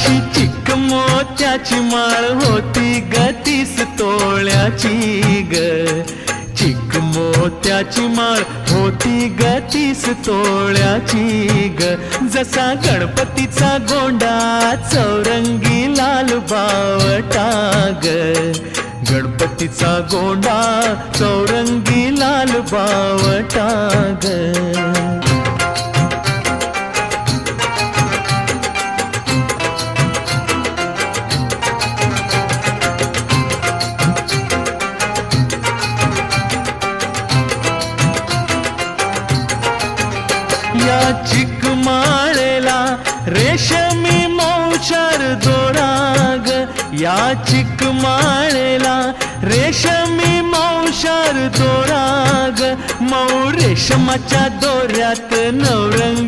अशी चिक मोत्याची माळ होती ग 30 तोळ्याची ग. चिक मोत्याची माळ होती ग 30 तोळ्याची ग. जसा गणपतीचा गोंडा चौरंगी लाल बावटा ग. गणपतीचा गोंडा चौरंगी लाल बावटा ग. या चिकमाळेला रेशमी मौचार दोराग. या चिकमाळेला रेशमी मौचार दोराग. मऊ रेशमाच्या दोऱ्यात नवरंग